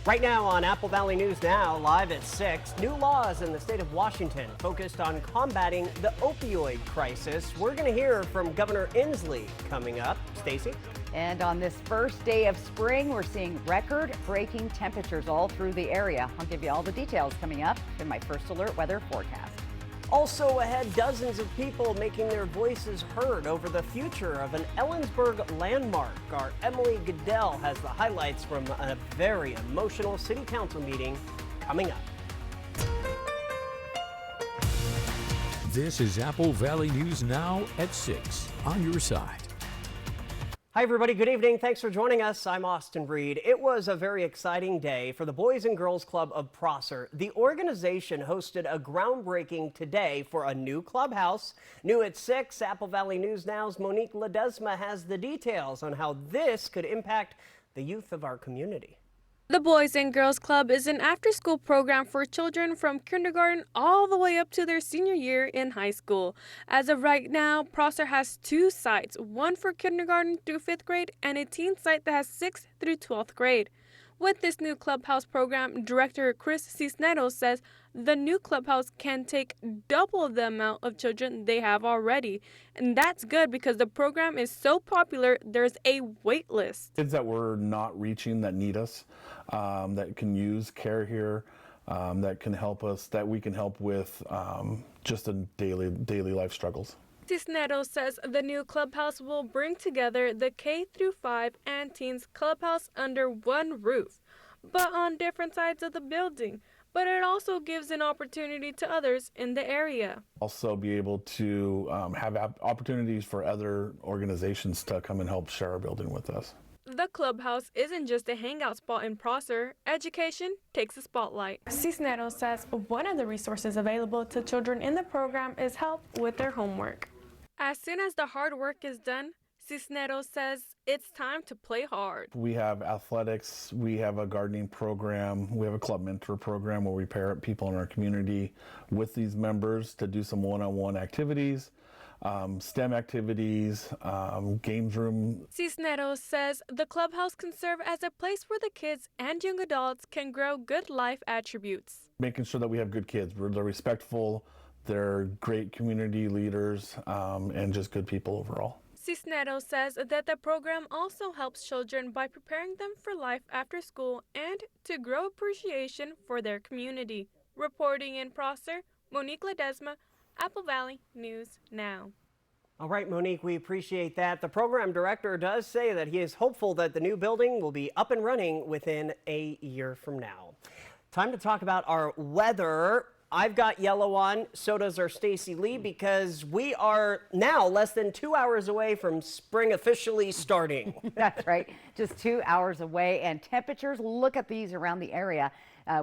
Right now on Apple Valley News Now, live at 6, new laws in the state of Washington focused on combating the opioid crisis. We're going to hear from Governor Inslee coming up. Stacy? And on this first day of spring, we're seeing record-breaking temperatures all through the area. I'll give you all the details coming up in my First Alert weather forecast. Also ahead, dozens of people making their voices heard over the future of an Ellensburg landmark. Our Emily Goodell has the highlights from a very emotional city council meeting coming up. This is Apple Valley News Now at 6 on your side. Hi, everybody. Good evening. Thanks for joining us. I'm Austin Reed. It was a very exciting day for the Boys and Girls Club of Prosser. The organization hosted a groundbreaking today for a new clubhouse. New at 6, Apple Valley News Now's Monique Ledesma has the details on how this could impact the youth of our community. The Boys and Girls Club is an after-school program for children from kindergarten all the way up to their senior year in high school. As of right now, Prosser has 2 sites, one for kindergarten through 5th grade and a teen site that has 6th through 12th grade. With this new clubhouse program, Director Chris Cisneros says the new clubhouse can take double the amount of children they have already. And that's good because the program is so popular, there's a wait list. Kids that we're not reaching that need us, that can use care here, that can help us, that we can help with just in daily life struggles. Cisneros says the new clubhouse will bring together the K-5 and teens clubhouse under one roof, but on different sides of the building. But it also gives an opportunity to others in the area. Also be able to have opportunities for other organizations to come and help share our building with us. The clubhouse isn't just a hangout spot in Prosser. Education takes the spotlight. Cisneros says one of the resources available to children in the program is help with their homework. As soon as the hard work is done, Cisneros says it's time to play hard. We have athletics, we have a gardening program, we have a club mentor program where we pair up people in our community with these members to do some one-on-one activities, STEM activities, games room. Cisneros says the clubhouse can serve as a place where the kids and young adults can grow good life attributes. Making sure that we have good kids, they're respectful, they're great community leaders, and just good people overall. Cisneros says that the program also helps children by preparing them for life after school and to grow appreciation for their community. Reporting in Prosser, Monique Ledesma, Apple Valley News Now. All right, Monique, we appreciate that. The program director does say that he is hopeful that the new building will be up and running within a year from now. Time to talk about our weather. I've got yellow on, so does our Stacy Lee, because we are now less than 2 hours away from spring officially starting. That's right, just 2 hours away, and temperatures, look at these around the area.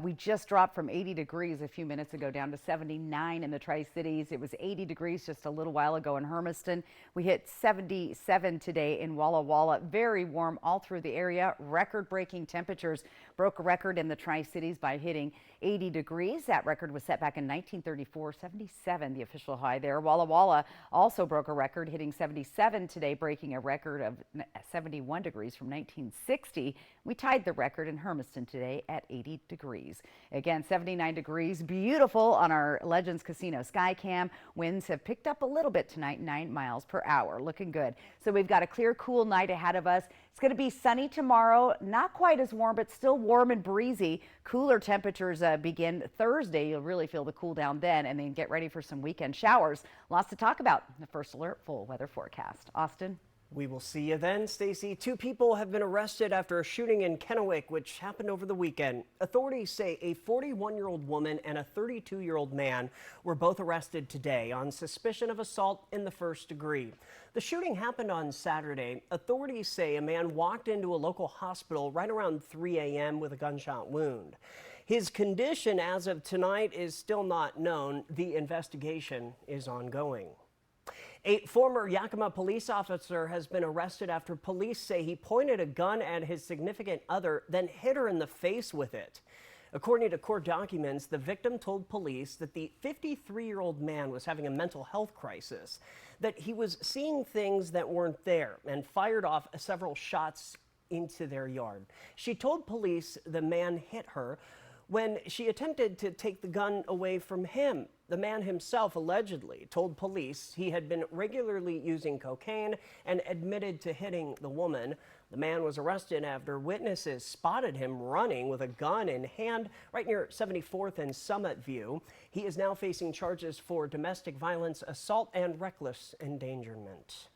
We just dropped from 80 degrees a few minutes ago down to 79 in the Tri-Cities. It was 80 degrees just a little while ago in Hermiston. We hit 77 today in Walla Walla. Very warm all through the area. Record-breaking temperatures. Broke a record in the Tri-Cities by hitting 80 degrees. That record was set back in 1934, 77 the official high there. Walla Walla also broke a record, hitting 77 today, breaking a record of 71 degrees from 1960. We tied the record in Hermiston today at 80 degrees. Again, 79 degrees, beautiful on our Legends Casino Skycam. Winds have picked up a little bit tonight, 9 miles per hour, looking good. So we've got a clear, cool night ahead of us. It's going to be sunny tomorrow, not quite as warm, but still warm and breezy. Cooler temperatures begin Thursday. You'll really feel the cool down then, and then get ready for some weekend showers. Lots to talk about. The First Alert full weather forecast. Austin? We will see you then, Stacy. 2 people have been arrested after a shooting in Kennewick, which happened over the weekend. Authorities say a 41-year-old woman and a 32-year-old man were both arrested today on suspicion of assault in the first degree. The shooting happened on Saturday. Authorities say a man walked into a local hospital right around 3 a.m. with a gunshot wound. His condition as of tonight is still not known. The investigation is ongoing. A former Yakima police officer has been arrested after police say he pointed a gun at his significant other, then hit her in the face with it. According to court documents, the victim told police that the 53-year-old man was having a mental health crisis, that he was seeing things that weren't there, and fired off several shots into their yard. She told police the man hit her when she attempted to take the gun away from him. The man himself allegedly told police he had been regularly using cocaine and admitted to hitting the woman. The man was arrested after witnesses spotted him running with a gun in hand right near 74th and Summit View. He is now facing charges for domestic violence, assault, and reckless endangerment.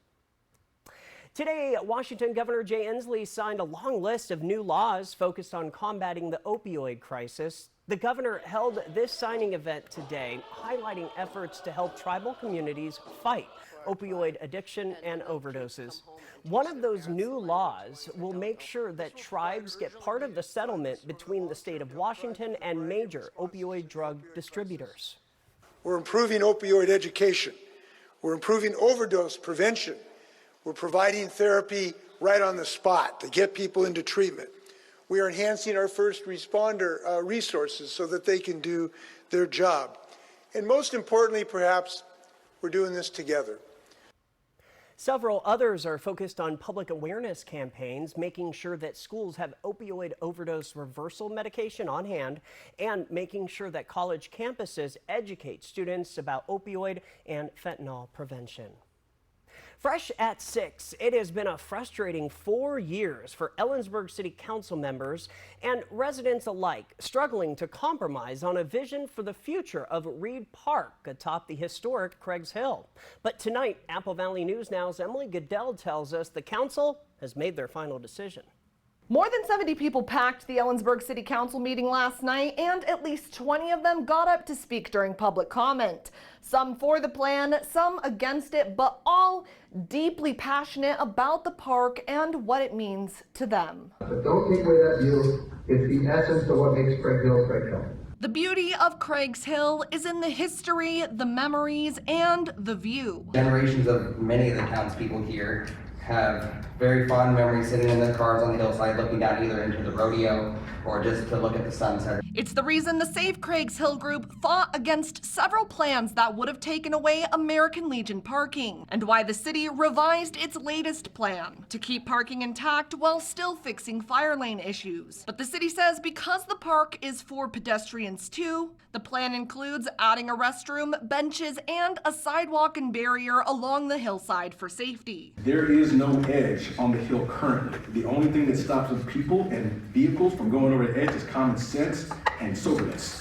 Today, Washington Governor Jay Inslee signed a long list of new laws focused on combating the opioid crisis. The governor held this signing event today, highlighting efforts to help tribal communities fight opioid addiction and overdoses. One of those new laws will make sure that tribes get part of the settlement between the state of Washington and major opioid drug distributors. We're improving opioid education. We're improving overdose prevention. We're providing therapy right on the spot to get people into treatment. We are enhancing our first responder resources so that they can do their job. And most importantly, perhaps, we're doing this together. Several others are focused on public awareness campaigns, making sure that schools have opioid overdose reversal medication on hand, and making sure that college campuses educate students about opioid and fentanyl prevention. Fresh at 6, it has been a frustrating 4 years for Ellensburg City Council members and residents alike, struggling to compromise on a vision for the future of Reed Park atop the historic Craig's Hill. But tonight, Apple Valley News Now's Emily Goodell tells us the council has made their final decision. More than 70 people packed the Ellensburg City Council meeting last night, and at least 20 of them got up to speak during public comment. Some for the plan, some against it, but all deeply passionate about the park and what it means to them. But don't take away that view. It's the essence of what makes Craig Hill Craig Hill. The beauty of Craig's Hill is in the history, the memories, and the view. Generations of many of the townspeople here have very fond memories sitting in their cars on the hillside looking down either into the rodeo or just to look at the sunset. It's the reason the Save Craig's Hill group fought against several plans that would have taken away American Legion parking, and why the city revised its latest plan to keep parking intact while still fixing fire lane issues. But the city says because the park is for pedestrians too, the plan includes adding a restroom, benches, and a sidewalk and barrier along the hillside for safety. There is no edge on the hill currently. The only thing that stops the people and vehicles from going over the edge is common sense and soberness.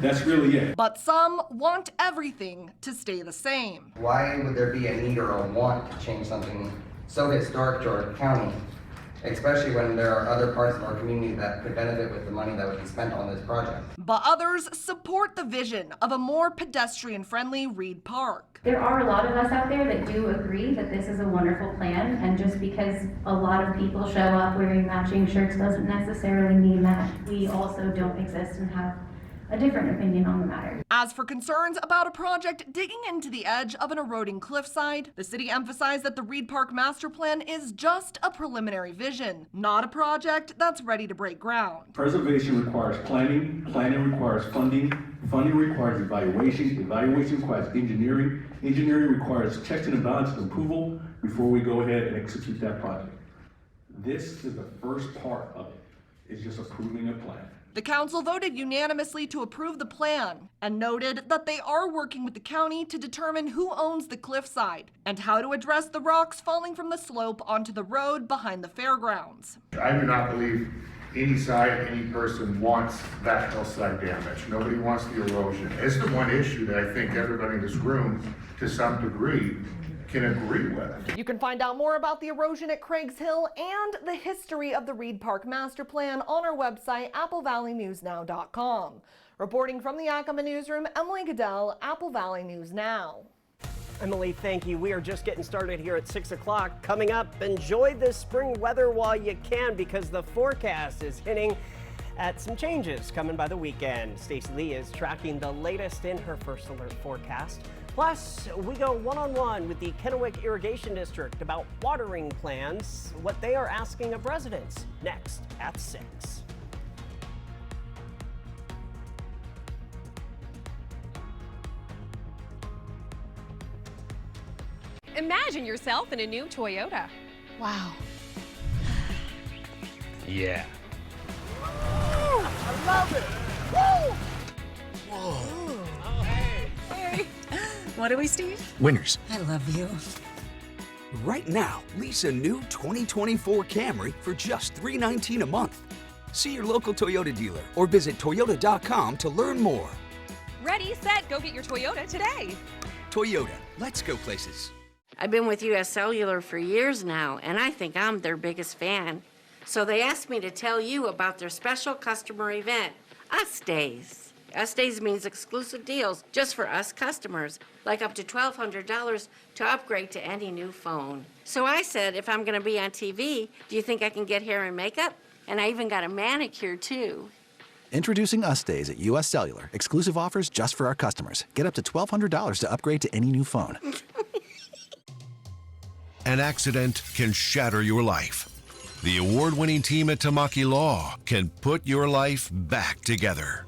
That's really it. But some want everything to stay the same. Why would there be a need or a want to change something so historic to our county, especially when there are other parts of our community that could benefit with the money that would be spent on this project? But others support the vision of a more pedestrian-friendly Reed Park. There are a lot of us out there that do agree that this is a wonderful plan, and just because a lot of people show up wearing matching shirts doesn't necessarily mean that we also don't exist and have a different opinion on the matter. As for concerns about a project digging into the edge of an eroding cliffside, the city emphasized that the Reed Park master plan is just a preliminary vision, not a project that's ready to break ground. Preservation requires planning, planning requires funding, funding requires evaluation, evaluation requires engineering, engineering requires checks and balances of approval before we go ahead and execute that project. This is the first part of it, it's just approving a plan. The council voted unanimously to approve the plan and noted that they are working with the county to determine who owns the cliffside and how to address the rocks falling from the slope onto the road behind the fairgrounds. I do not believe any side, any person wants that hillside damage. Nobody wants the erosion. It's the one issue that I think everybody in this room, to some degree, can agree with. You can find out more about the erosion at Craig's Hill and the history of the Reed Park Master Plan on our website, applevalleynewsnow.com. Reporting from the Yakima Newsroom, Emily Goodell, Apple Valley News Now. Emily, thank you. We are just getting started here at 6 o'clock. Coming up, enjoy this spring weather while you can, because the forecast is hinting at some changes coming by the weekend. Stacey Lee is tracking the latest in her first alert forecast. Plus, we go one-on-one with the Kennewick Irrigation District about watering plans, what they are asking of residents. Next at 6. Imagine yourself in a new Toyota. Wow. Yeah. I love it! Woo! Whoa. Oh, hey. Hey. What are we, Steve? Winners. I love you. Right now, lease a new 2024 Camry for just $319 a month. See your local Toyota dealer or visit Toyota.com to learn more. Ready, set, go get your Toyota today. Toyota, let's go places. I've been with US Cellular for years now, and I think I'm their biggest fan. So they asked me to tell you about their special customer event, Us Days. Us Days means exclusive deals just for us customers, like up to $1,200 to upgrade to any new phone. So I said, if I'm gonna be on TV, do you think I can get hair and makeup? And I even got a manicure, too. Introducing Us Days at US Cellular. Exclusive offers just for our customers. Get up to $1,200 to upgrade to any new phone. An accident can shatter your life. The award-winning team at Tamaki Law can put your life back together.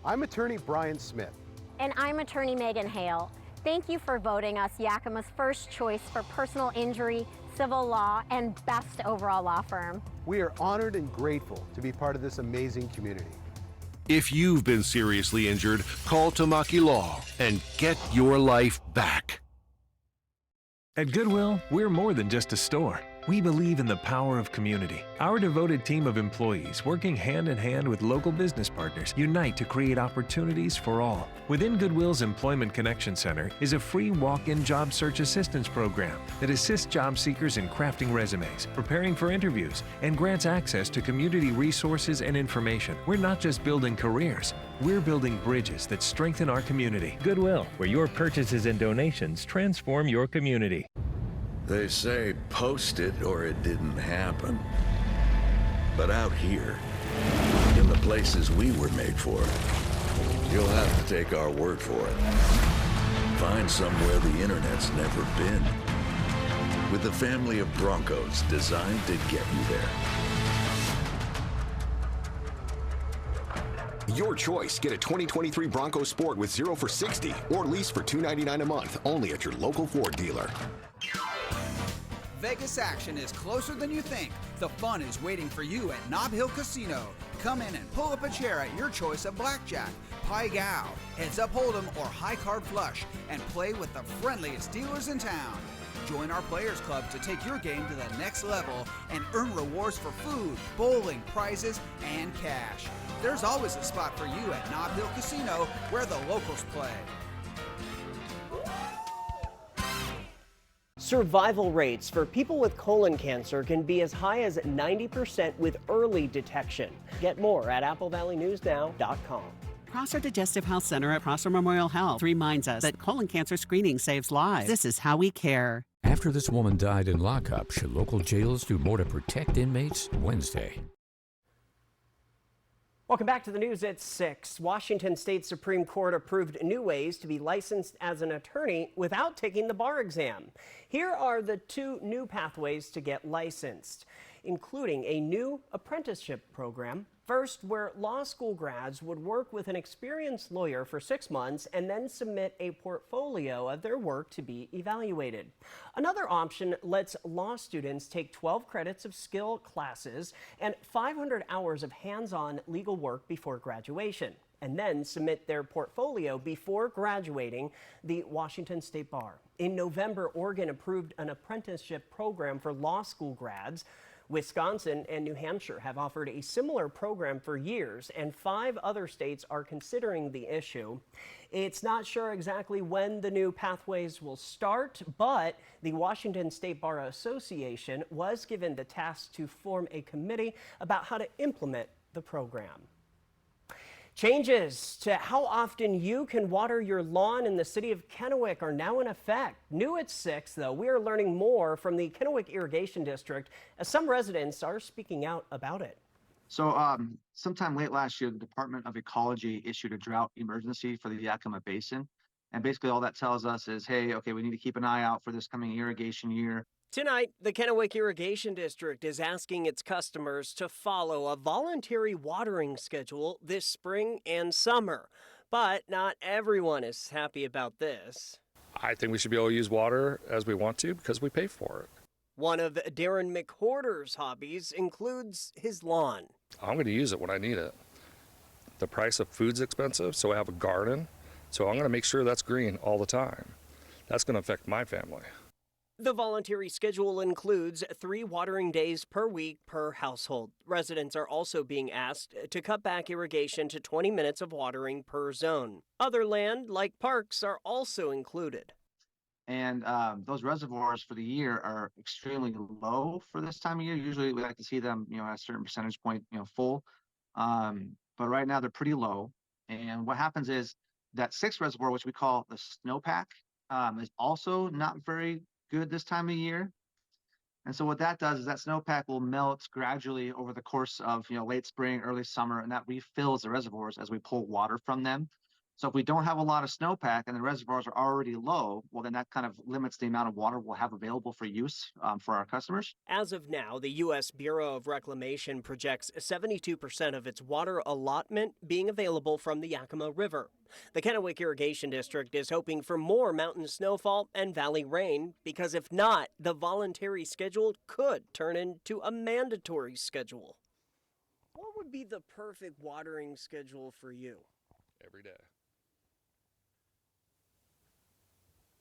I'm attorney Brian Smith. And I'm attorney Megan Hale. Thank you for voting us Yakima's first choice for personal injury, civil law, and best overall law firm. We are honored and grateful to be part of this amazing community. If you've been seriously injured, call Tamaki Law and get your life back. At Goodwill, we're more than just a store. We believe in the power of community. Our devoted team of employees, working hand in hand with local business partners, unite to create opportunities for all. Within Goodwill's Employment Connection Center is a free walk-in job search assistance program that assists job seekers in crafting resumes, preparing for interviews, and grants access to community resources and information. We're not just building careers, we're building bridges that strengthen our community. Goodwill, where your purchases and donations transform your community. They say post it or it didn't happen. But out here, in the places we were made for, you'll have to take our word for it. Find somewhere the internet's never been. With the family of Broncos designed to get you there. Your choice. Get a 2023 Bronco Sport with 0 for 60 or lease for $299 a month only at your local Ford dealer. Vegas action is closer than you think. The fun is waiting for you at Nob Hill Casino. Come in and pull up a chair at your choice of blackjack, pai gow, heads up hold'em, or high card flush, and play with the friendliest dealers in town. Join our Players Club to take your game to the next level and earn rewards for food, bowling, prizes, and cash. There's always a spot for you at Nob Hill Casino where the locals play. Survival rates for people with colon cancer can be as high as 90% with early detection. Get more at applevalleynewsnow.com. Prosser Digestive Health Center at Prosser Memorial Health reminds us that colon cancer screening saves lives. This is how we care. After this woman died in lockup, should local jails do more to protect inmates? Wednesday. Welcome back to the news at 6. Washington State Supreme Court approved new ways to be licensed as an attorney without taking the bar exam. Here are the 2 new pathways to get licensed, including a new apprenticeship program. First, where law school grads would work with an experienced lawyer for 6 months and then submit a portfolio of their work to be evaluated. Another option lets law students take 12 credits of skill classes and 500 hours of hands-on legal work before graduation, and then submit their portfolio before graduating the Washington State Bar. In November, Oregon approved an apprenticeship program for law school grads. Wisconsin and New Hampshire have offered a similar program for years, and 5 other states are considering the issue. It's not sure exactly when the new pathways will start, but the Washington State Bar Association was given the task to form a committee about how to implement the program. Changes to how often you can water your lawn in the city of Kennewick are now in effect. New at 6, though, we are learning more from the Kennewick Irrigation District as some residents are speaking out about it. So sometime late last year, the Department of Ecology issued a drought emergency for the Yakima Basin. And basically all that tells us is, hey, okay, we need to keep an eye out for this coming irrigation year. Tonight, the Kennewick Irrigation District is asking its customers to follow a voluntary watering schedule this spring and summer. But not everyone is happy about this. I think we should be able to use water as we want to because we pay for it. One of Darren McHorder's hobbies includes his lawn. I'm going to use it when I need it. The price of food's expensive, so I have a garden, so I'm going to make sure that's green all the time. That's going to affect my family. The voluntary schedule includes 3 watering days per week per household. Residents are also being asked to cut back irrigation to 20 minutes of watering per zone. Other land, like parks, are also included. And those reservoirs for the year are extremely low for this time of year. Usually we like to see them, at a certain percentage point, full. But right now they're pretty low. And what happens is that 6th reservoir, which we call the snowpack, is also not very good this time of year. And so what that does is that snowpack will melt gradually over the course of, late spring, early summer, and that refills the reservoirs as we pull water from them. So if we don't have a lot of snowpack and the reservoirs are already low, well, then that kind of limits the amount of water we'll have available for use for our customers. As of now, the U.S. Bureau of Reclamation projects 72% of its water allotment being available from the Yakima River. The Kennewick Irrigation District is hoping for more mountain snowfall and valley rain, because if not, the voluntary schedule could turn into a mandatory schedule. What would be the perfect watering schedule for you? Every day.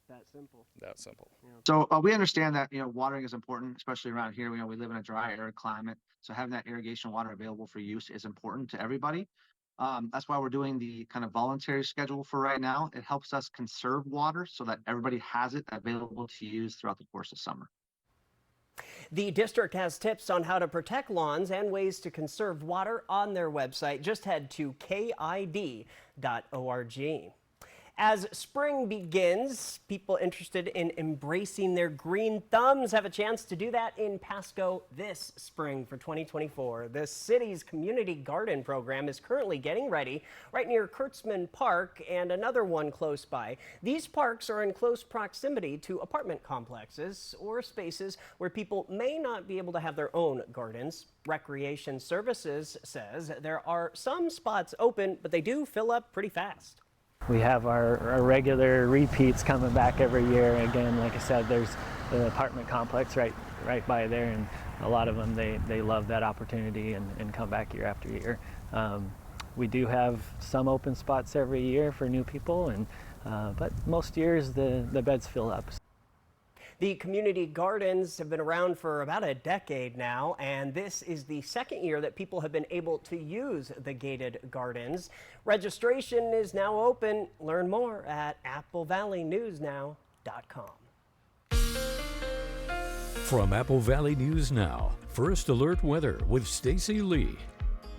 That simple. That simple. Yeah. So we understand that, watering is important, especially around here. We live in a dry, arid climate. So having that irrigation water available for use is important to everybody. That's why we're doing the kind of voluntary schedule for right now. It helps us conserve water so that everybody has it available to use throughout the course of summer. The district has tips on how to protect lawns and ways to conserve water on their website. Just head to kid.org. As spring begins, people interested in embracing their green thumbs have a chance to do that in Pasco this spring for 2024. The city's community garden program is currently getting ready right near Kurtzman Park and another one close by. These parks are in close proximity to apartment complexes or spaces where people may not be able to have their own gardens. Recreation Services says there are some spots open, but they do fill up pretty fast. We have our regular repeats coming back every year. Again, like I said, there's the apartment complex right by there, and a lot of them, they love that opportunity and come back year after year. We do have some open spots every year for new people, but most years the beds fill up. The community gardens have been around for about a decade now, and this is the second year that people have been able to use the gated gardens. Registration is now open. Learn more at applevalleyNewsNow.com. From Apple Valley News Now, First Alert Weather with Stacy Lee.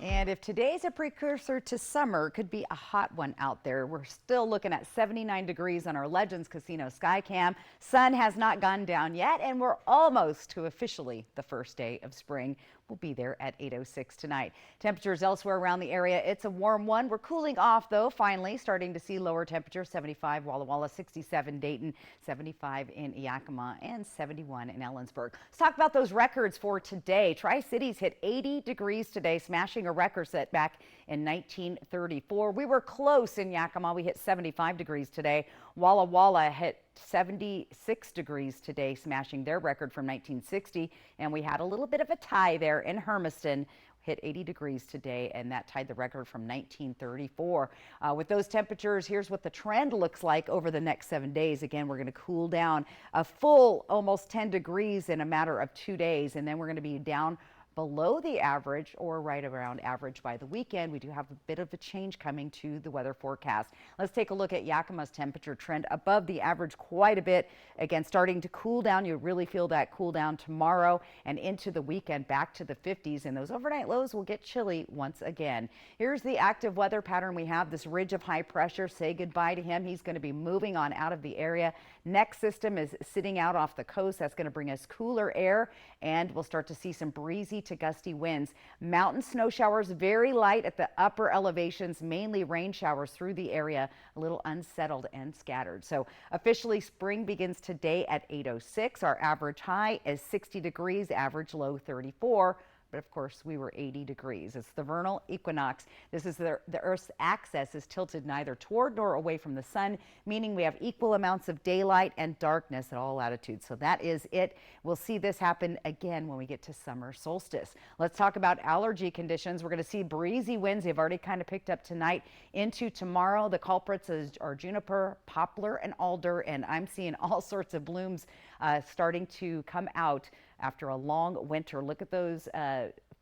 And if today's a precursor to summer, it could be a hot one out there. We're still looking at 79 degrees on our Legends Casino Skycam. Sun has not gone down yet, and we're almost to officially the first day of spring. We'll be there at 8:06 tonight. Temperatures elsewhere around the area, it's a warm one. We're cooling off, though, finally, starting to see lower temperatures. 75 Walla Walla, 67 Dayton, 75 in Yakima, and 71 in Ellensburg. Let's talk about those records for today. Tri-Cities hit 80 degrees today, smashing a record set back in 1934. We were close in Yakima. We hit 75 degrees today. Walla Walla hit 76 degrees today, smashing their record from 1960. And we had a little bit of a tie there in Hermiston. Hit 80 degrees today, and that tied the record from 1934. With those temperatures, here's what the trend looks like over the next 7 days. Again, we're going to cool down a full almost 10 degrees in a matter of 2 days, and then we're going to be down below the average or right around average by the weekend. We do have a bit of a change coming to the weather forecast. Let's take a look at Yakima's temperature trend above the average quite a bit. Again, starting to cool down. You really feel that cool down tomorrow and into the weekend, back to the 50s, and those overnight lows will get chilly once again. Here's the active weather pattern we have. This ridge of high pressure, say goodbye to him. He's going to be moving on out of the area. Next system is sitting out off the coast. That's going to bring us cooler air, and we'll start to see some breezy to gusty winds. Mountain snow showers, very light at the upper elevations, mainly rain showers through the area, a little unsettled and scattered. So officially spring begins today at 8:06. Our average high is 60 degrees, average low 34. But of course, we were 80 degrees. It's the vernal equinox. This is the Earth's axis is tilted neither toward nor away from the sun, meaning we have equal amounts of daylight and darkness at all latitudes. So that is it. We'll see this happen again when we get to summer solstice. Let's talk about allergy conditions. We're going to see breezy winds. They've already kind of picked up tonight into tomorrow. The culprits are juniper, poplar, and alder, and I'm seeing all sorts of blooms starting to come out after a long winter. Look at those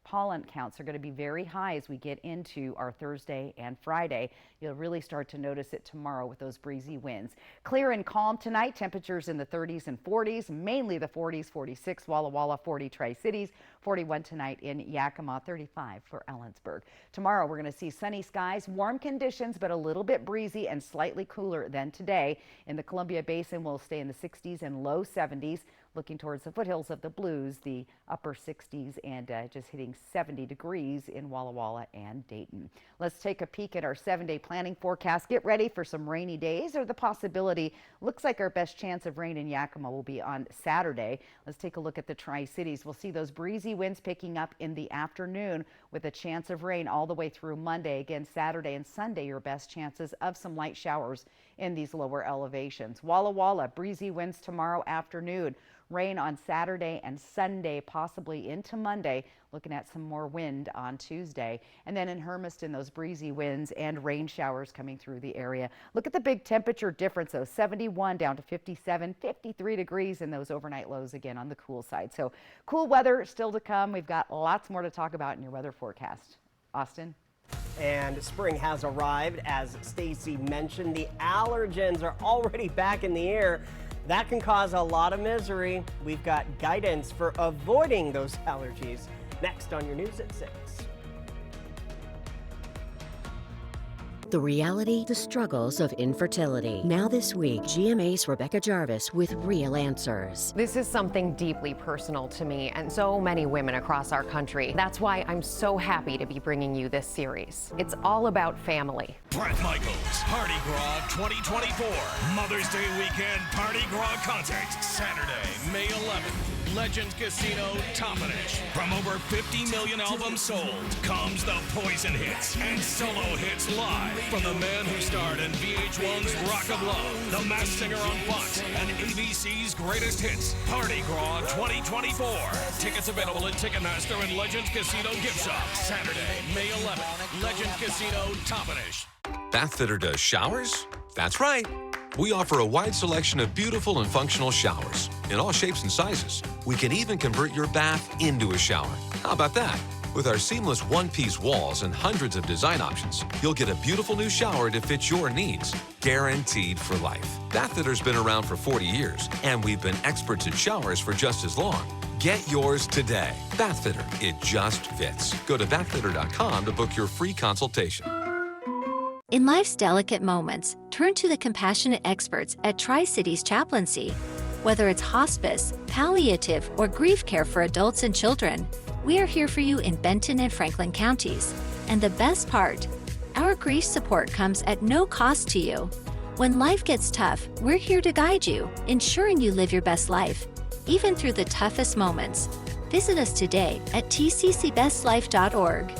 pollen counts are going to be very high as we get into our Thursday and Friday. You'll really start to notice it tomorrow with those breezy winds. Clear and calm tonight. Temperatures in the 30s and 40s, mainly the 40s, 46 Walla Walla, 40 Tri-Cities, 41 tonight in Yakima, 35 for Ellensburg. Tomorrow we're going to see sunny skies, warm conditions, but a little bit breezy and slightly cooler than today. In the Columbia Basin, we'll stay in the 60s and low 70s. Looking towards the foothills of the Blues, the upper 60s and just hitting 70 degrees in Walla Walla and Dayton. Let's take a peek at our 7-day planning forecast. Get ready for some rainy days or the possibility. Looks like our best chance of rain in Yakima will be on Saturday. Let's take a look at the Tri-Cities. We'll see those breezy winds picking up in the afternoon with a chance of rain all the way through Monday. Again, Saturday and Sunday, your best chances of some light showers in these lower elevations. Walla Walla, breezy winds tomorrow afternoon. Rain on Saturday and Sunday, possibly into Monday. Looking at some more wind on Tuesday. And then in Hermiston, those breezy winds and rain showers coming through the area. Look at the big temperature difference, though. 71 down to 57, 53 degrees in those overnight lows again on the cool side. So cool weather still to come. We've got lots more to talk about in your weather forecast. Austin? And spring has arrived. As Stacy mentioned, the allergens are already back in the air. That can cause a lot of misery. We've got guidance for avoiding those allergies next on your News at 6. The reality, the struggles of infertility. Now this week, GMA's Rebecca Jarvis with real answers. This is something deeply personal to me and so many women across our country. That's why I'm so happy to be bringing you this series. It's all about family. Brett Michaels, Party Gras 2024. Mother's Day weekend Party Gras concert. Saturday, May 11th. Legends Casino, Toppenish. From over 50 million albums sold comes the Poison hits and solo hits live from the man who starred in VH1's Rock of Love, The Masked Singer on Fox, and ABC's Greatest Hits. Party Gras 2024. Tickets available at Ticketmaster and Legends Casino gift shop. Saturday, May 11th. Legends Casino, Toppenish. Bathfitter does showers? That's right. We offer a wide selection of beautiful and functional showers in all shapes and sizes. We can even convert your bath into a shower. How about that? With our seamless one-piece walls and hundreds of design options, you'll get a beautiful new shower to fit your needs, guaranteed for life. Bathfitter's been around for 40 years, and we've been experts at showers for just as long. Get yours today. Bathfitter, it just fits. Go to bathfitter.com to book your free consultation. In life's delicate moments, turn to the compassionate experts at Tri-Cities Chaplaincy. Whether it's hospice, palliative, or grief care for adults and children, we are here for you in Benton and Franklin counties. And the best part, our grief support comes at no cost to you. When life gets tough, we're here to guide you, ensuring you live your best life, even through the toughest moments. Visit us today at tccbestlife.org.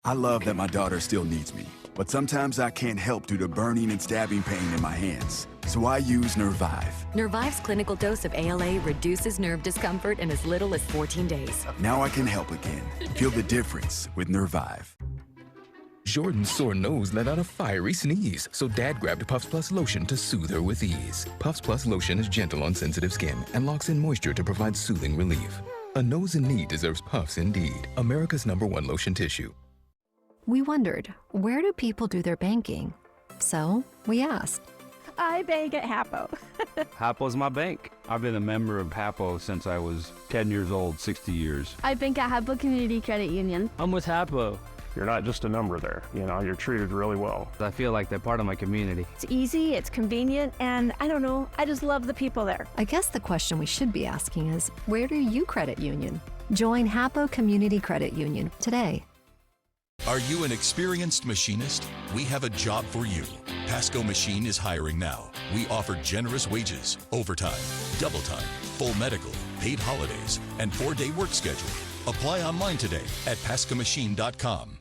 I love that my daughter still needs me, but sometimes I can't help due to burning and stabbing pain in my hands. So I use Nervive. Nervive's clinical dose of ALA reduces nerve discomfort in as little as 14 days. Now I can help again. Feel the difference with Nervive. Jordan's sore nose let out a fiery sneeze, so Dad grabbed Puffs Plus lotion to soothe her with ease. Puffs Plus lotion is gentle on sensitive skin and locks in moisture to provide soothing relief. A nose in need deserves Puffs indeed. America's #1 lotion tissue. We wondered, where do people do their banking? So we asked. I bank at Hapo. Hapo's my bank. I've been a member of Hapo since I was 10 years old, 60 years. I bank at Hapo Community Credit Union. I'm with Hapo. You're not just a number there, you're treated really well. I feel like they're part of my community. It's easy, it's convenient, and I don't know, I just love the people there. I guess the question we should be asking is, where do you credit union? Join Hapo Community Credit Union today. Are you an experienced machinist? We have a job for you. Pasco Machine is hiring now. We offer generous wages, overtime, double time, full medical, paid holidays, and 4-day work schedule. Apply online today at pascamachine.com.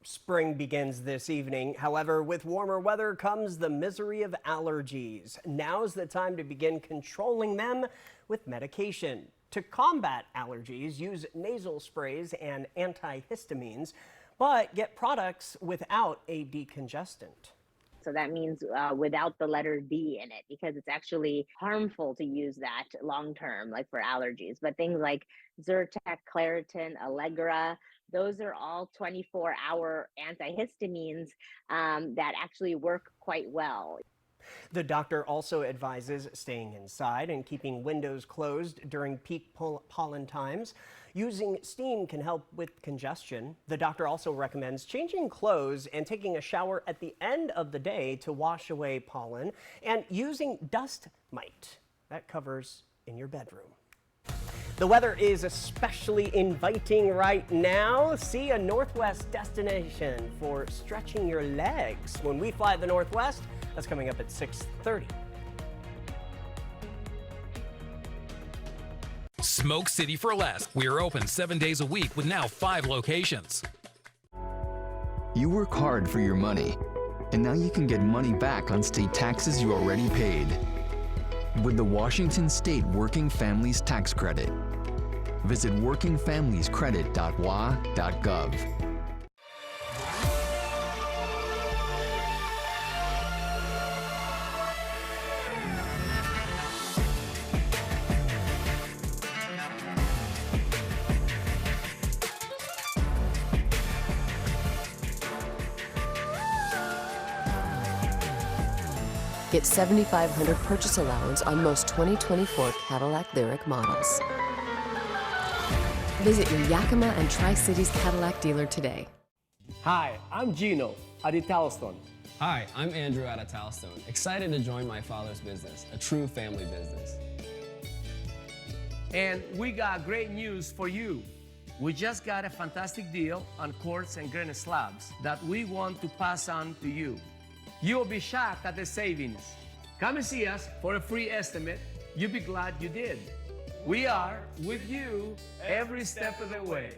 Spring begins this evening. However, with warmer weather comes the misery of allergies. Now's the time to begin controlling them with medication. To combat allergies, use nasal sprays and antihistamines, but get products without a decongestant. So that means without the letter D in it, because it's actually harmful to use that long term, like for allergies. But things like Zyrtec, Claritin, Allegra, those are all 24-hour antihistamines that actually work quite well. The doctor also advises staying inside and keeping windows closed during peak pollen times. Using steam can help with congestion. The doctor also recommends changing clothes and taking a shower at the end of the day to wash away pollen, and using dust mite. That covers in your bedroom. The weather is especially inviting right now. See a Northwest destination for stretching your legs. When we fly the Northwest, that's coming up at 6:30. Smoke City for Less. We are open 7 days a week with now 5 locations. You work hard for your money, and now you can get money back on state taxes you already paid with the Washington State Working Families Tax Credit. Visit workingfamiliescredit.wa.gov. Get $7,500 purchase allowance on most 2024 Cadillac Lyriq models. Visit your Yakima and Tri-Cities Cadillac dealer today. Hi, I'm Gino at Italstone. Hi, I'm Andrew at Italstone. Excited to join my father's business, a true family business. And we got great news for you. We just got a fantastic deal on quartz and granite slabs that we want to pass on to you. You'll be shocked at the savings. Come and see us for a free estimate. You'll be glad you did. We are with you every step of the way.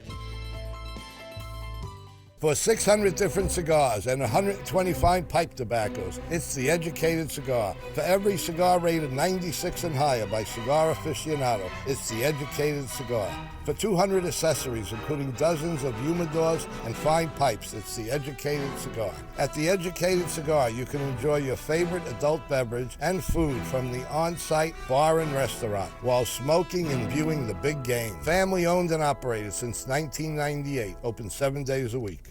For 600 different cigars and 125 pipe tobaccos, it's The Educated Cigar. For every cigar rated 96 and higher by Cigar Aficionado, it's The Educated Cigar. For 200 accessories, including dozens of humidors and fine pipes, it's The Educated Cigar. At The Educated Cigar, you can enjoy your favorite adult beverage and food from the on-site bar and restaurant while smoking and viewing the big game. Family owned and operated since 1998, open 7 days a week.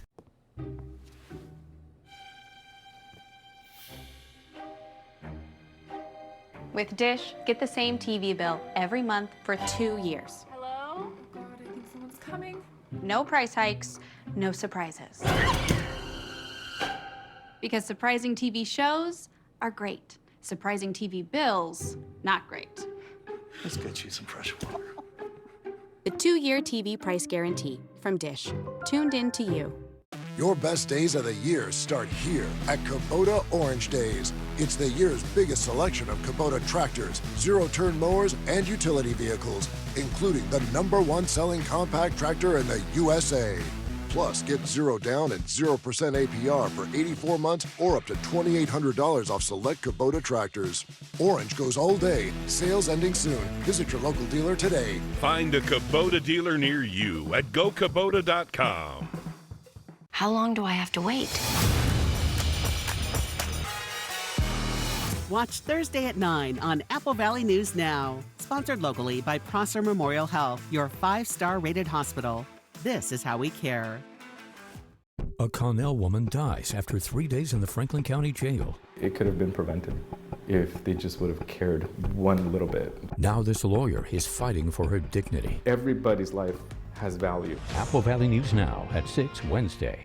With Dish, get the same TV bill every month for 2 years. Hello? Oh God, I think someone's coming. No price hikes, no surprises. Because surprising TV shows are great. Surprising TV bills, not great. Let's get you some fresh water. The 2-year TV price guarantee from Dish. Tuned in to you. Your best days of the year start here at Kubota Orange Days. It's the year's biggest selection of Kubota tractors, zero-turn mowers, and utility vehicles, including the #1 selling compact tractor in the USA. Plus, get 0 down and 0% APR for 84 months or up to $2,800 off select Kubota tractors. Orange goes all day. Sales ending soon. Visit your local dealer today. Find a Kubota dealer near you at gokubota.com. How long do I have to wait? Watch Thursday at 9 on Apple Valley News Now. Sponsored locally by Prosser Memorial Health, your 5-star rated hospital. This is how we care. A Connell woman dies after 3 days in the Franklin County Jail. It could have been prevented if they just would have cared one little bit. Now this lawyer is fighting for her dignity. Everybody's life has value. Apple Valley News Now at 6 Wednesday.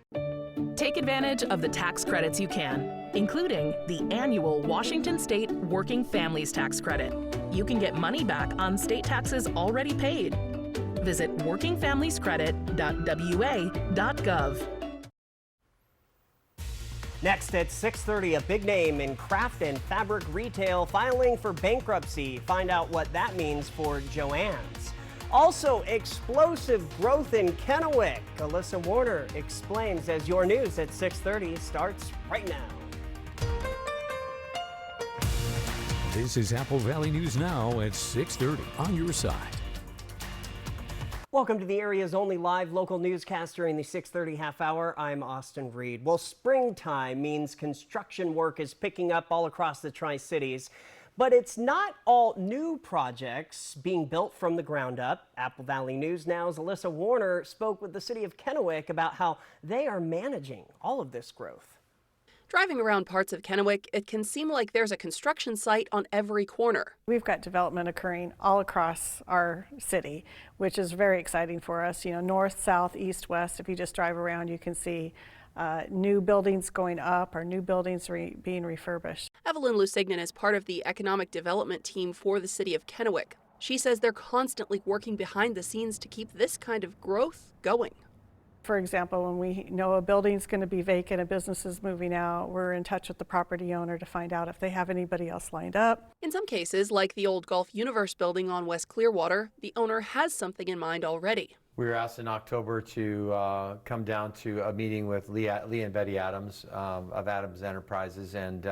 Take advantage of the tax credits you can, including the annual Washington State Working Families Tax Credit. You can get money back on state taxes already paid. Visit workingfamiliescredit.wa.gov. Next at 6:30, a big name in craft and fabric retail filing for bankruptcy. Find out what that means for Joann's. Also, explosive growth in Kennewick. Alyssa Warner explains as your news at 6:30 starts right now. This is Apple Valley News Now at 6:30 on your side. Welcome to the area's only live local newscast during the 6:30 half hour. I'm Austin Reed. Well, springtime means construction work is picking up all across the Tri-Cities. But it's not all new projects being built from the ground up. Apple Valley News Now's Alyssa Warner spoke with the city of Kennewick about how they are managing all of this growth. Driving around parts of Kennewick, it can seem like there's a construction site on every corner. We've got development occurring all across our city, which is very exciting for us. You know, north, south, east, west. If you just drive around, you can see new buildings going up or new buildings being refurbished. Evelyn Lusignan is part of the economic development team for the city of Kennewick. She says they're constantly working behind the scenes to keep this kind of growth going. For example, when we know a building's going to be vacant, a business is moving out, we're in touch with the property owner to find out if they have anybody else lined up. In some cases, like the old Golf Universe building on West Clearwater, the owner has something in mind already. We were asked in October to come down to a meeting with Lee and Betty Adams of Adams Enterprises, and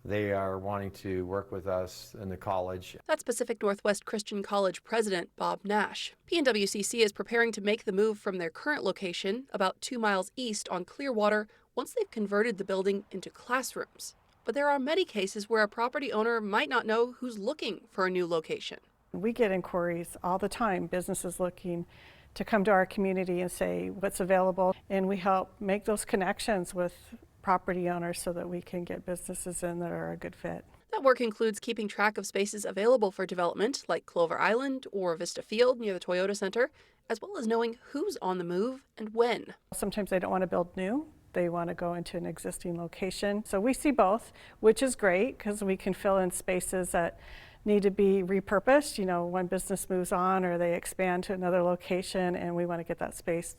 they are wanting to work with us in the college. That's Pacific Northwest Christian College President Bob Nash. PNWCC is preparing to make the move from their current location, about 2 miles east on Clearwater, once they've converted the building into classrooms. But there are many cases where a property owner might not know who's looking for a new location. We get inquiries all the time, businesses looking to come to our community and say what's available, and we help make those connections with property owners so that we can get businesses in that are a good fit. That work includes keeping track of spaces available for development, like Clover Island or Vista Field near the Toyota Center, as well as knowing who's on the move and when. Sometimes they don't want to build new. They want to go into an existing location. So we see both, which is great because we can fill in spaces that need to be repurposed. You know, one business moves on or they expand to another location, and we want to get that space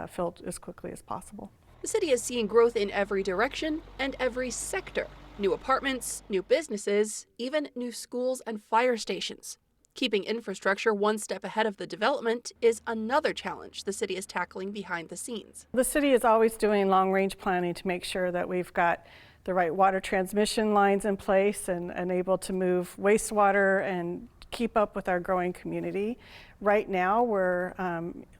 filled as quickly as possible. The city is seeing growth in every direction and every sector. New apartments, new businesses, even new schools and fire stations. Keeping infrastructure one step ahead of the development is another challenge the city is tackling behind the scenes. The city is always doing long-range planning to make sure that we've got the right water transmission lines in place and able to move wastewater and keep up with our growing community. Right now, we're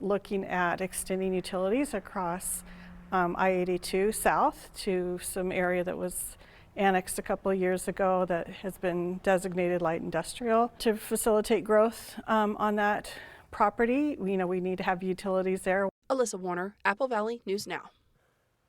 looking at extending utilities across I-82 south to some area that was annexed a couple of years ago that has been designated light industrial to facilitate growth on that property. We need to have utilities there. Alyssa Warner, Apple Valley News Now.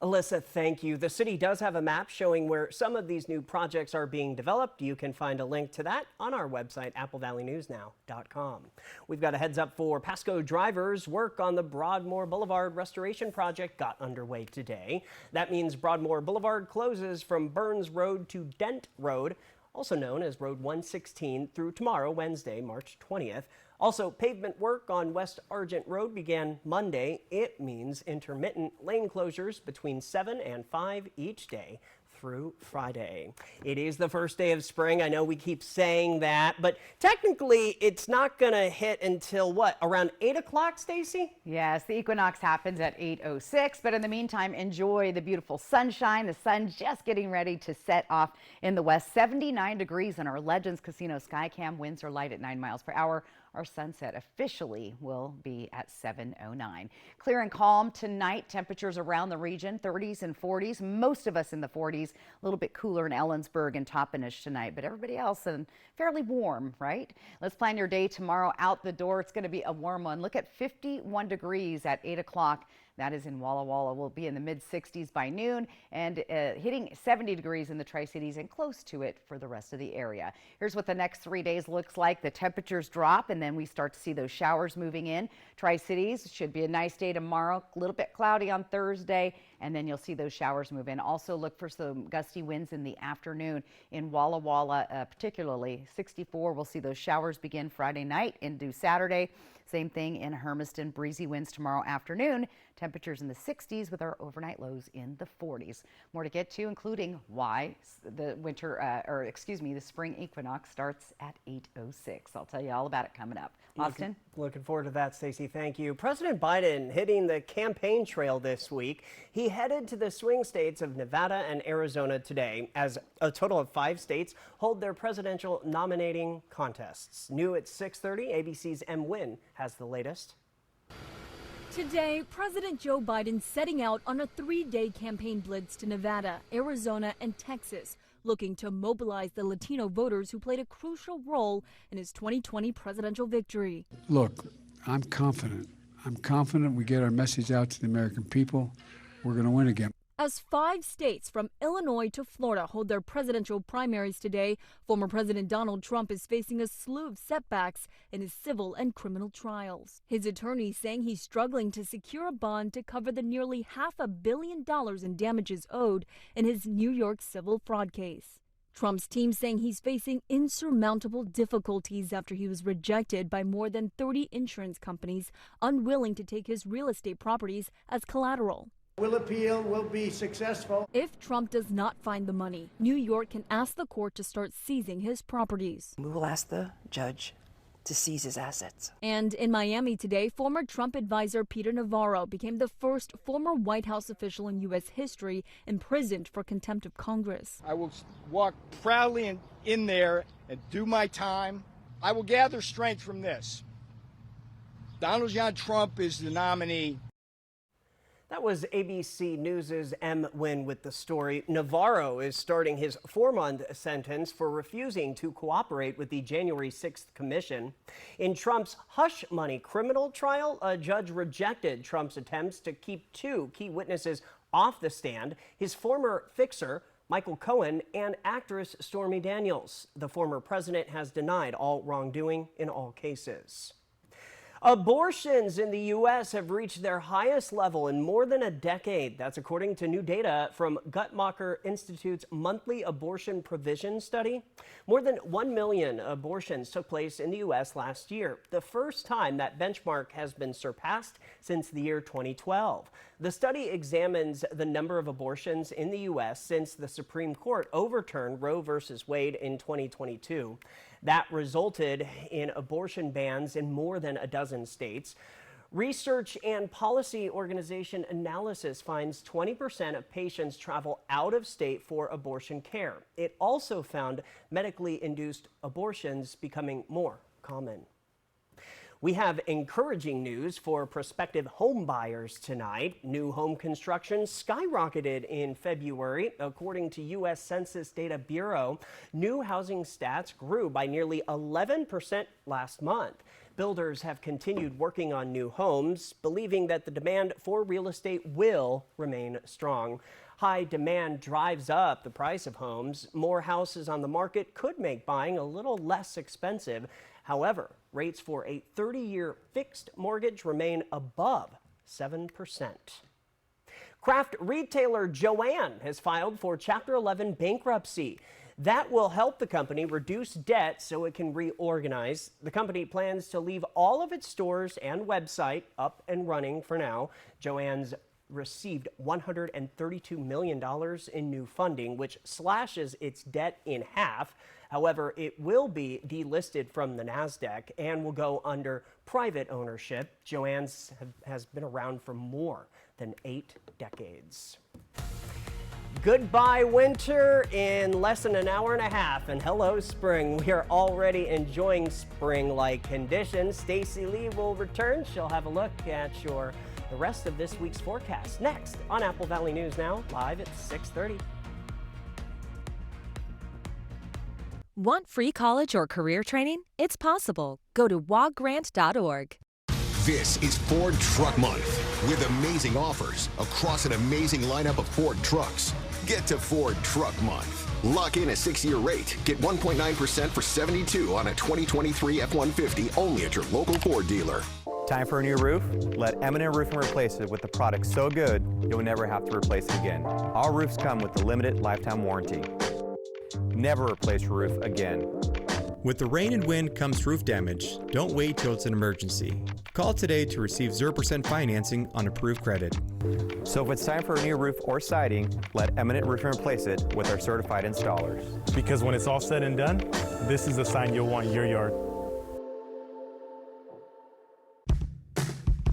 Alyssa, thank you. The city does have a map showing where some of these new projects are being developed. You can find a link to that on our website, applevalleynewsnow.com. We've got a heads up for Pasco drivers. Work on the Broadmoor Boulevard restoration project got underway today. That means Broadmoor Boulevard closes from Burns Road to Dent Road, also known as Road 116, through tomorrow, Wednesday, March 20th. Also, pavement work on West Argent Road began Monday. It means intermittent lane closures between 7 and 5 each day through Friday. It is the first day of spring. I know we keep saying that, but technically it's not going to hit until what, around 8 o'clock, Stacy? Yes, the equinox happens at 8:06, but in the meantime, enjoy the beautiful sunshine. The sun's just getting ready to set off in the west. 79 degrees in our Legends Casino Skycam. Winds are light at 9 miles per hour. Our sunset officially will be at 7:09. Clear and calm tonight. Temperatures around the region, 30s and 40s. Most of us in the 40s. A little bit cooler in Ellensburg and Toppenish tonight, but everybody else fairly warm, right? Let's plan your day tomorrow out the door. It's going to be a warm one. Look at 51 degrees at 8 o'clock. That is in Walla Walla. We'll be in the mid-60s by noon and hitting 70 degrees in the Tri-Cities and close to it for the rest of the area. Here's what the next 3 days looks like. The temperatures drop and then we start to see those showers moving in. Tri-Cities should be a nice day tomorrow. A little bit cloudy on Thursday and then you'll see those showers move in. Also look for some gusty winds in the afternoon in Walla Walla, particularly 64. We'll see those showers begin Friday night into Saturday. Same thing in Hermiston, breezy winds tomorrow afternoon. Temperatures in the 60s with our overnight lows in the 40s. More to get to, including why the the spring equinox starts at 8:06. I'll tell you all about it coming up. Austin? Looking forward to that, Stacey. Thank you. President Biden hitting the campaign trail this week. He headed to the swing states of Nevada and Arizona today, as a total of 5 states hold their presidential nominating contests. New at 6:30, ABC's M. Wynn has the latest. Today, President Joe Biden setting out on a 3-day campaign blitz to Nevada, Arizona, and Texas, looking to mobilize the Latino voters who played a crucial role in his 2020 presidential victory. Look, I'm confident. I'm confident we get our message out to the American people. We're going to win again. As 5 states from Illinois to Florida hold their presidential primaries today, former President Donald Trump is facing a slew of setbacks in his civil and criminal trials. His attorneys saying he's struggling to secure a bond to cover the nearly $500 million in damages owed in his New York civil fraud case. Trump's team saying he's facing insurmountable difficulties after he was rejected by more than 30 insurance companies unwilling to take his real estate properties as collateral. Will appeal, will be successful. If Trump does not find the money, New York can ask the court to start seizing his properties. We will ask the judge to seize his assets. And in Miami today, former Trump advisor Peter Navarro became the first former White House official in U.S. history imprisoned for contempt of Congress. I will walk proudly in there and do my time. I will gather strength from this. Donald John Trump is the nominee. That was ABC News' M. Wynn with the story. Navarro is starting his 4-month sentence for refusing to cooperate with the January 6th commission. In Trump's hush money criminal trial, a judge rejected Trump's attempts to keep 2 key witnesses off the stand: his former fixer, Michael Cohen, and actress Stormy Daniels. The former president has denied all wrongdoing in all cases. Abortions in the U.S. have reached their highest level in more than a decade. That's according to new data from Guttmacher Institute's monthly abortion provision study. More than 1 million abortions took place in the U.S. last year, the first time that benchmark has been surpassed since the year 2012. The study examines the number of abortions in the U.S. since the Supreme Court overturned Roe v. Wade in 2022. That resulted in abortion bans in more than a dozen states. Research and policy organization Analysis finds 20% of patients travel out of state for abortion care. It also found medically induced abortions becoming more common. We have encouraging news for prospective home buyers tonight. New home construction skyrocketed in February. According to U.S. Census Data Bureau, new housing stats grew by nearly 11% last month. Builders have continued working on new homes, believing that the demand for real estate will remain strong. High demand drives up the price of homes. More houses on the market could make buying a little less expensive. However, rates for a 30-year fixed mortgage remain above 7%. Craft retailer JOANN has filed for Chapter 11 bankruptcy. That will help the company reduce debt so it can reorganize. The company plans to leave all of its stores and website up and running for now. JOANN's received $132 million in new funding, which slashes its debt in half. However, it will be delisted from the NASDAQ and will go under private ownership. JOANN's has been around for more than 8 decades. Goodbye winter in less than an hour and a half, and hello spring. We are already enjoying spring-like conditions. Stacey Lee will return. She'll have a look at the rest of this week's forecast next on Apple Valley News Now, live at 6:30. Want free college or career training? It's possible. Go to wogrant.org. This is Ford Truck Month with amazing offers across an amazing lineup of Ford trucks. Get to Ford Truck Month. Lock in a 6-year rate. Get 1.9% for $72 on a 2023 F-150 only at your local Ford dealer. Time for a new roof? Let M&M Roofing replace it with a product so good you'll never have to replace it again. Our roofs come with a limited lifetime warranty. Never replace your roof again. With the rain and wind comes roof damage. Don't wait till it's an emergency. Call today to receive 0% financing on approved credit. So if it's time for a new roof or siding, let M&M Roofing replace it with our certified installers. Because when it's all said and done, this is the sign you'll want in your yard.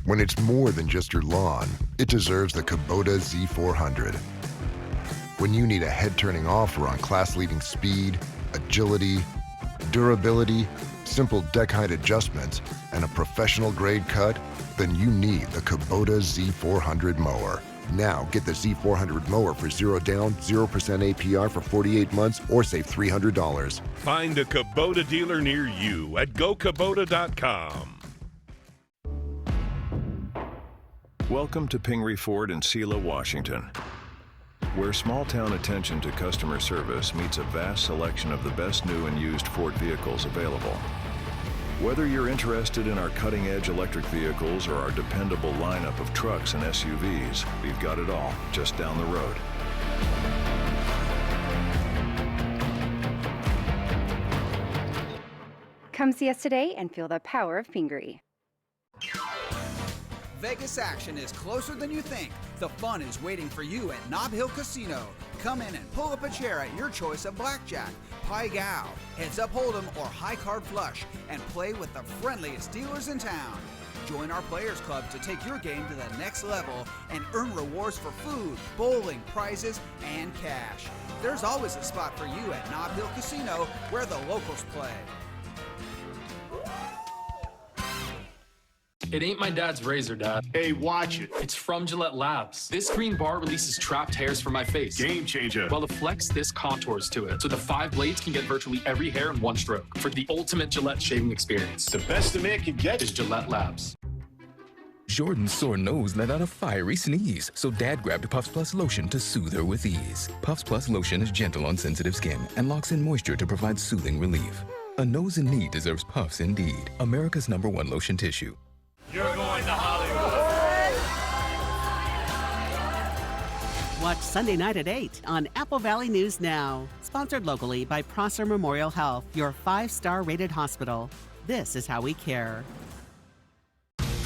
When it's more than just your lawn, it deserves the Kubota Z400. When you need a head-turning offer on class-leading speed, agility, durability, simple deck height adjustments, and a professional-grade cut, then you need the Kubota Z400 mower. Now get the Z400 mower for 0 down, 0% APR for 48 months or save $300. Find a Kubota dealer near you at GoKubota.com. Welcome to Pingree Ford in Selah, Washington, where small-town attention to customer service meets a vast selection of the best new and used Ford vehicles available. Whether you're interested in our cutting-edge electric vehicles or our dependable lineup of trucks and SUVs, we've got it all just down the road. Come see us today and feel the power of Pingree. Vegas action is closer than you think. The fun is waiting for you at Nob Hill Casino. Come in and pull up a chair at your choice of blackjack, pai gow, heads up hold'em, or high card flush, and play with the friendliest dealers in town. Join our Players Club to take your game to the next level and earn rewards for food, bowling, prizes, and cash. There's always a spot for you at Nob Hill Casino, where the locals play. It ain't my dad's razor, Dad. Hey, watch it. It's from Gillette Labs. This green bar releases trapped hairs from my face. Game changer. While the Flex, this contours to it. So the 5 blades can get virtually every hair in one stroke. For the ultimate Gillette shaving experience. The best a man can get is Gillette Labs. Jordan's sore nose let out a fiery sneeze, so Dad grabbed Puffs Plus lotion to soothe her with ease. Puffs Plus lotion is gentle on sensitive skin and locks in moisture to provide soothing relief. A nose in need deserves Puffs indeed. America's #1 lotion tissue. You're going to Hollywood. Watch Sunday night at 8 on Apple Valley News Now. Sponsored locally by Prosser Memorial Health, your 5-star rated hospital. This is how we care.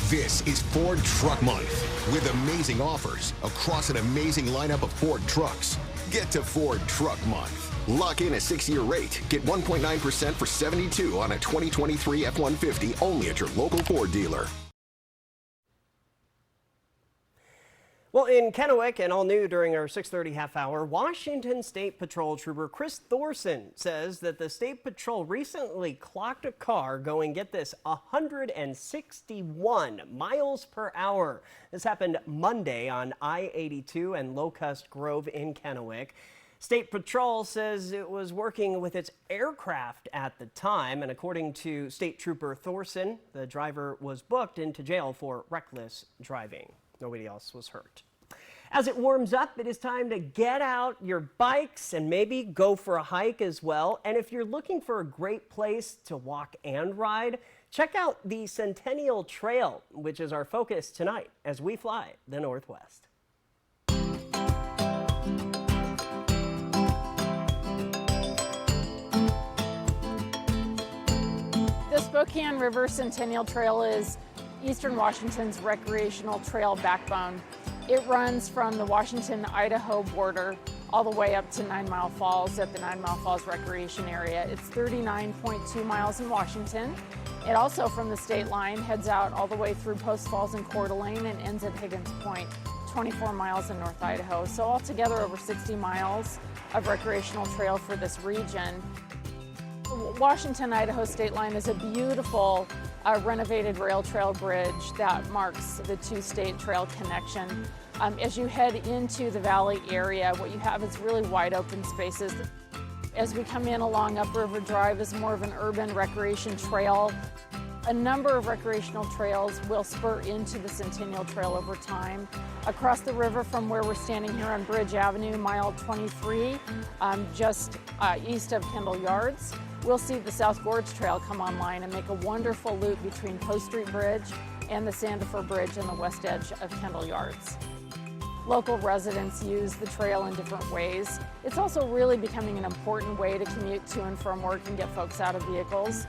This is Ford Truck Month with amazing offers across an amazing lineup of Ford trucks. Get to Ford Truck Month. Lock in a 6-year rate. Get 1.9% for $72 on a 2023 F-150 only at your local Ford dealer. Well, in Kennewick and all new during our 6:30 half hour, Washington State Patrol Trooper Chris Thorson says that the State Patrol recently clocked a car going, get this, 161 miles per hour. This happened Monday on I-82 and Locust Grove in Kennewick. State Patrol says it was working with its aircraft at the time, and according to State Trooper Thorson, the driver was booked into jail for reckless driving. Nobody else was hurt. As it warms up, it is time to get out your bikes and maybe go for a hike as well. And if you're looking for a great place to walk and ride, check out the Centennial Trail, which is our focus tonight as we fly the Northwest. The Spokane River Centennial Trail is Eastern Washington's recreational trail backbone. It runs from the Washington-Idaho border all the way up to 9 Mile Falls at the 9 Mile Falls Recreation Area. It's 39.2 miles in Washington. It also, from the state line, heads out all the way through Post Falls and Coeur d'Alene and ends at Higgins Point, 24 miles in North Idaho. So altogether over 60 miles of recreational trail for this region. Washington-Idaho state line is a beautiful renovated rail trail bridge that marks the two-state trail connection. As you head into the valley area, what you have is really wide open spaces. As we come in along Upriver Drive is more of an urban recreation trail. A number of recreational trails will spur into the Centennial Trail over time. Across the river from where we're standing here on Bridge Avenue, mile 23, just east of Kendall Yards, we'll see the South Gorge Trail come online and make a wonderful loop between Post Street Bridge and the Sandifer Bridge and the west edge of Kendall Yards. Local residents use the trail in different ways. It's also really becoming an important way to commute to and from work and get folks out of vehicles.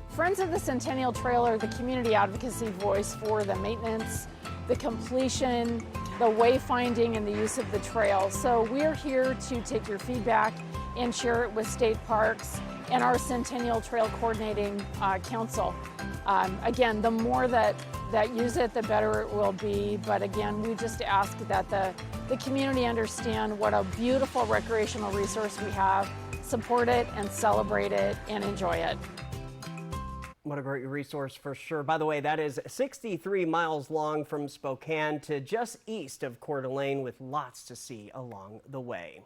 Friends of the Centennial Trail are the community advocacy voice for the maintenance, the completion, the wayfinding, and the use of the trail. So we're here to take your feedback and share it with state parks and our Centennial Trail Coordinating Council. Again, the more that use it, the better it will be. But again, we just ask that the community understand what a beautiful recreational resource we have, support it and celebrate it and enjoy it. What a great resource for sure. By the way, that is 63 miles long from Spokane to just east of Coeur d'Alene, with lots to see along the way.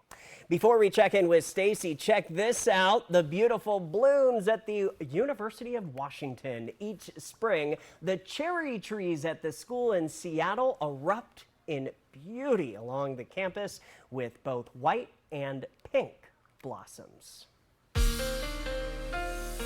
Before we check in with Stacy, check this out. The beautiful blooms at the University of Washington. Each spring, the cherry trees at the school in Seattle erupt in beauty along the campus with both white and pink blossoms.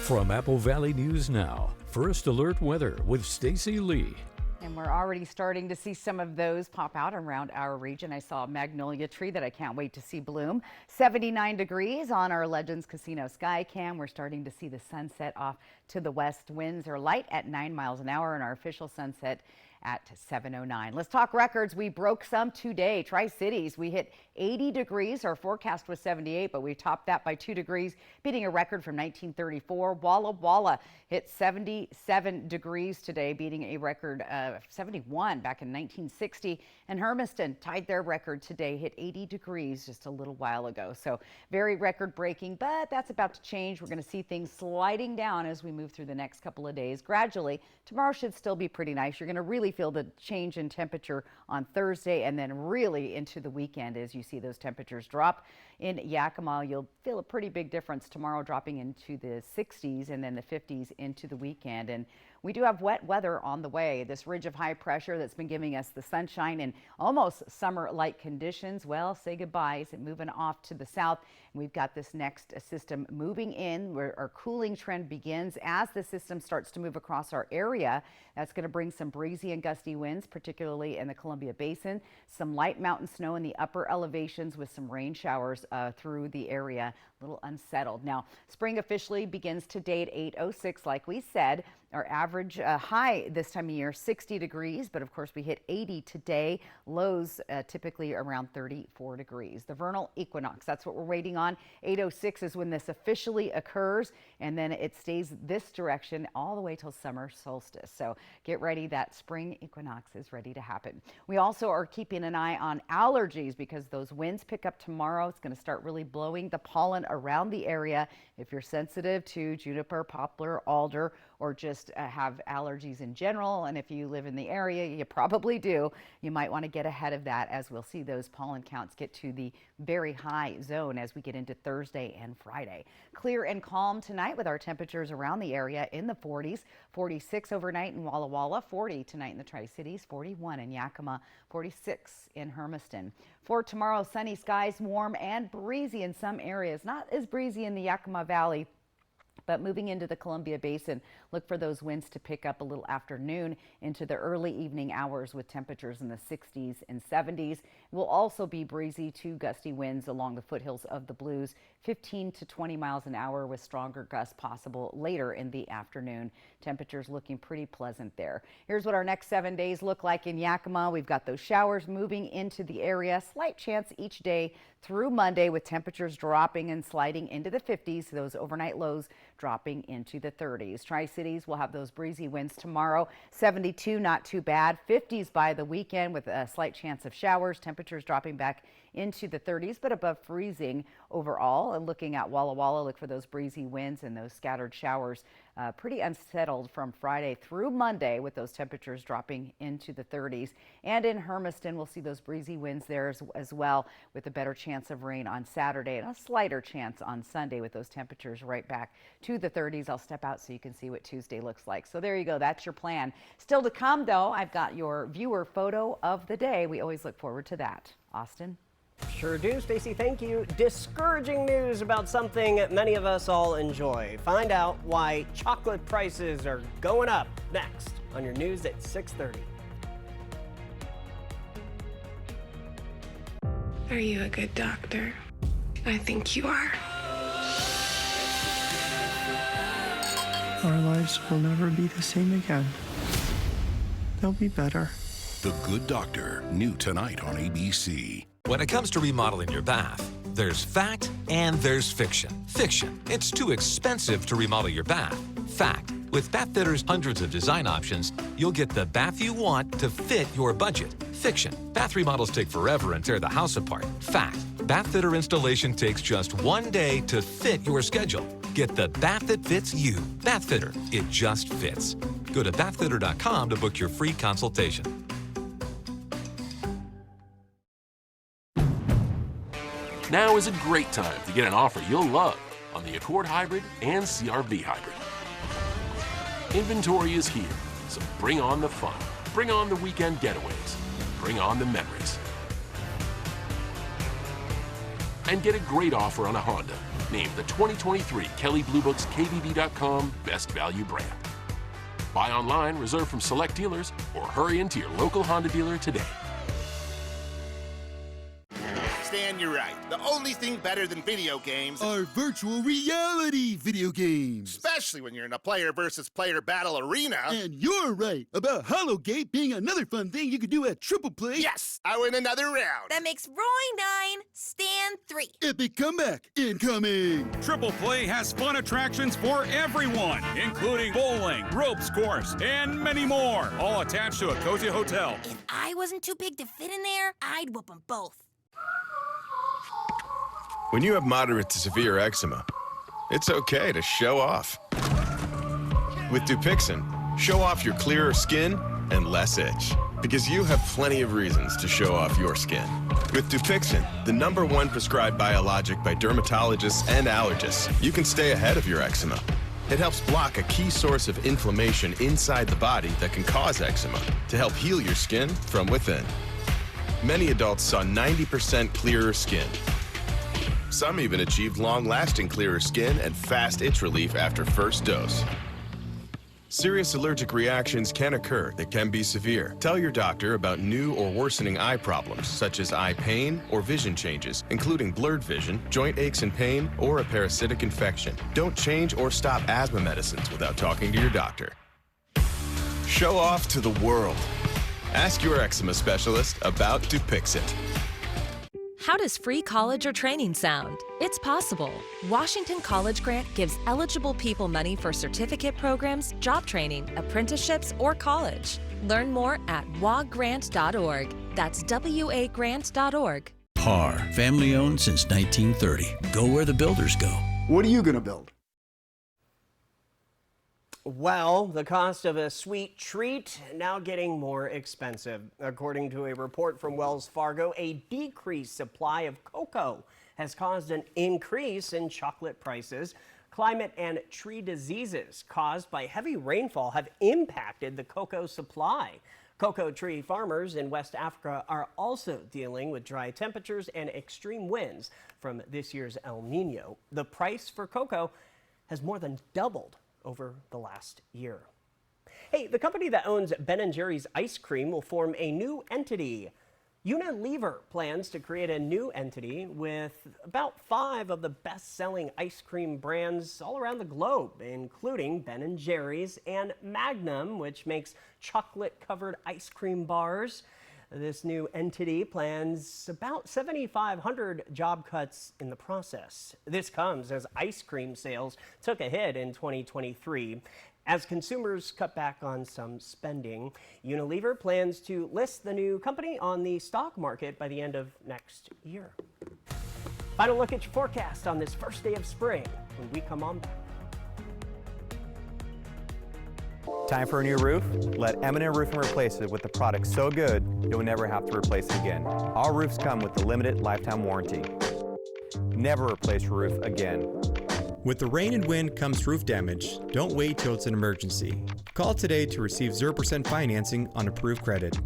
From Apple Valley News Now, First Alert Weather with Stacy Lee. And we're already starting to see some of those pop out around our region. I saw a magnolia tree that I can't wait to see bloom. 79 degrees on our Legends Casino sky cam. We're starting to see the sunset off to the west. Winds are light at 9 miles an hour, and our official sunset at 7:09. Let's talk records. We broke some today. Tri-Cities, we hit 80 degrees. Our forecast was 78, but we topped that by 2 degrees, beating a record from 1934. Walla Walla hit 77 degrees today, beating a record of 71 back in 1960. And Hermiston tied their record today, hit 80 degrees just a little while ago. So very record breaking, but that's about to change. We're going to see things sliding down as we move through the next couple of days. Gradually, tomorrow should still be pretty nice. You're going to really feel the change in temperature on Thursday and then really into the weekend as you see those temperatures drop. In Yakima, you'll feel a pretty big difference tomorrow, dropping into the 60s and then the 50s into the weekend. And we do have wet weather on the way. This ridge of high pressure that's been giving us the sunshine and almost summer-like conditions, well, say goodbyes and moving off to the south. And we've got this next system moving in where our cooling trend begins as the system starts to move across our area. That's going to bring some breezy and gusty winds, particularly in the Columbia Basin. Some light mountain snow in the upper elevations with some rain showers through the area. A little unsettled. Now, spring officially begins today at 8:06, like we said. Our average high this time of year, 60 degrees, but of course we hit 80 today. Lows typically around 34 degrees. The vernal equinox, that's what we're waiting on. 8:06 is when this officially occurs, and then it stays this direction all the way till summer solstice. So get ready, that spring equinox is ready to happen. We also are keeping an eye on allergies because those winds pick up tomorrow. It's going to start really blowing the pollen around the area. If you're sensitive to juniper, poplar, alder, or just have allergies in general, and if you live in the area, you probably do, you might want to get ahead of that as we'll see those pollen counts get to the very high zone as we get into Thursday and Friday. Clear and calm tonight with our temperatures around the area in the 40s. 46 overnight in Walla Walla, 40 tonight in the Tri-Cities, 41 in Yakima, 46 in Hermiston. For tomorrow, sunny skies, warm and breezy in some areas. Not as breezy in the Yakima Valley, but moving into the Columbia Basin, look for those winds to pick up a little afternoon into the early evening hours with temperatures in the 60s and 70s. It will also be breezy to gusty winds along the foothills of the Blues, 15 to 20 miles an hour with stronger gusts possible later in the afternoon. Temperatures looking pretty pleasant there. Here's what our next 7 days look like in Yakima. We've got those showers moving into the area. Slight chance each day through Monday with temperatures dropping and sliding into the 50s. Those overnight lows dropping into the 30s. Tri-Cities will have those breezy winds tomorrow. 72, not too bad. 50s by the weekend with a slight chance of showers. Temperatures dropping back into the 30s, but above freezing overall. And looking at Walla Walla, look for those breezy winds and those scattered showers. Pretty unsettled from Friday through Monday with those temperatures dropping into the 30s. And in Hermiston, we'll see those breezy winds there as well with a better chance of rain on Saturday and a slighter chance on Sunday with those temperatures right back to the 30s. I'll step out so you can see what Tuesday looks like. So there you go. That's your plan. Still to come, though, I've got your viewer photo of the day. We always look forward to that. Austin? Sure do, Stacy. Thank you. Discouraging news about something many of us all enjoy. Find out why chocolate prices are going up next on your news at 6:30. Are you a good doctor? I think you are. Our lives will never be the same again. They'll be better. The Good Doctor, new tonight on ABC. When it comes to remodeling your bath, there's fact and there's fiction. Fiction, it's too expensive to remodel your bath. Fact, with Bathfitter's hundreds of design options, you'll get the bath you want to fit your budget. Fiction, bath remodels take forever and tear the house apart. Fact, Bathfitter installation takes just 1 day to fit your schedule. Get the bath that fits you. Bathfitter, it just fits. Go to bathfitter.com to book your free consultation. Now is a great time to get an offer you'll love on the Accord Hybrid and CR-V Hybrid. Inventory is here, so bring on the fun. Bring on the weekend getaways. Bring on the memories. And get a great offer on a Honda, named the 2023 Kelley Blue Book's KBB.com Best Value Brand. Buy online, reserve from select dealers, or hurry into your local Honda dealer today. Stan, you're right. The only thing better than video games are virtual reality video games. Especially when you're in a player versus player battle arena. And you're right about Hollowgate being another fun thing you could do at Triple Play. Yes, I win another round. That makes Roy 9, Stan 3. Epic comeback incoming. Triple Play has fun attractions for everyone, including bowling, ropes course, and many more, all attached to a cozy hotel. If I wasn't too big to fit in there, I'd whoop them both. When you have moderate to severe eczema, it's okay to show off. With Dupixent, show off your clearer skin and less itch, because you have plenty of reasons to show off your skin. With Dupixent, the #1 prescribed biologic by dermatologists and allergists, you can stay ahead of your eczema. It helps block a key source of inflammation inside the body that can cause eczema to help heal your skin from within. Many adults saw 90% clearer skin. Some even achieved long-lasting clearer skin and fast itch relief after first dose. Serious allergic reactions can occur that can be severe. Tell your doctor about new or worsening eye problems, such as eye pain or vision changes, including blurred vision, joint aches and pain, or a parasitic infection. Don't change or stop asthma medicines without talking to your doctor. Show off to the world. Ask your eczema specialist about Dupixent. How does free college or training sound? It's possible. Washington College Grant gives eligible people money for certificate programs, job training, apprenticeships, or college. Learn more at waggrant.org. That's wagrant.org. PAR, family owned since 1930. Go where the builders go. What are you going to build? Well, the cost of a sweet treat now getting more expensive. According to a report from Wells Fargo, a decreased supply of cocoa has caused an increase in chocolate prices. Climate and tree diseases caused by heavy rainfall have impacted the cocoa supply. Cocoa tree farmers in West Africa are also dealing with dry temperatures and extreme winds from this year's El Nino. The price for cocoa has more than doubled over the last year. Hey, the company that owns Ben & Jerry's ice cream will form a new entity. Unilever plans to create a new entity with about 5 of the best-selling ice cream brands all around the globe, including Ben & Jerry's and Magnum, which makes chocolate-covered ice cream bars. This new entity plans about 7,500 job cuts in the process. This comes as ice cream sales took a hit in 2023. As consumers cut back on some spending, Unilever plans to list the new company on the stock market by the end of next year. Final look at your forecast on this first day of spring when we come on back. Time for a new roof? Let M&M Roofing replace it with the product so good you'll never have to replace it again. All roofs come with the limited lifetime warranty. Never replace your roof again. With the rain and wind comes roof damage. Don't wait till it's an emergency. Call today to receive 0% financing on approved credit.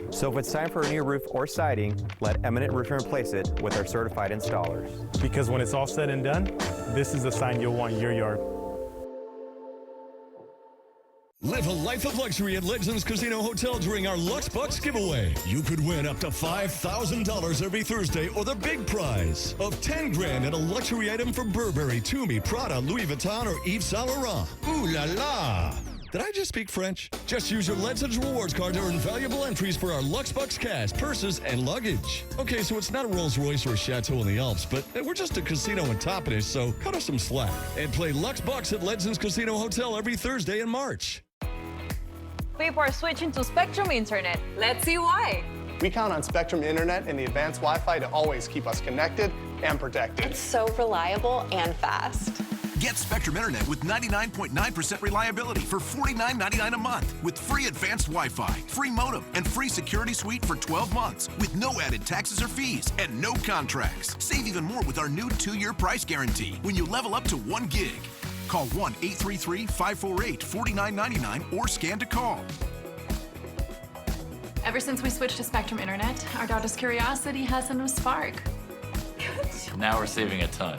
So if it's time for a new roof or siding, let Eminent Roofing replace it with our certified installers. Because when it's all said and done, this is a sign you'll want in your yard. Live a life of luxury at Legends Casino Hotel during our Lux Bucks giveaway. You could win up to $5,000 every Thursday or the big prize of $10 grand and a luxury item from Burberry, Tumi, Prada, Louis Vuitton, or Yves Saint Laurent. Ooh la la! Did I just speak French? Just use your Legends Rewards card to earn valuable entries for our Lux Bucks cash, purses, and luggage. Okay, so it's not a Rolls Royce or a chateau in the Alps, but we're just a casino in Toppenish, so cut us some slack. And play Lux Bucks at Legends Casino Hotel every Thursday in March. People are switching to Spectrum Internet. Let's see why. We count on Spectrum Internet and the advanced Wi-Fi to always keep us connected and protected. It's so reliable and fast. Get Spectrum Internet with 99.9% reliability for $49.99 a month with free advanced Wi-Fi, free modem, and free security suite for 12 months with no added taxes or fees and no contracts. Save even more with our new 2-year price guarantee when you level up to 1 gig. Call 1-833-548-4999 or scan to call. Ever since we switched to Spectrum Internet, our daughter's curiosity has a new spark. Now we're saving a ton.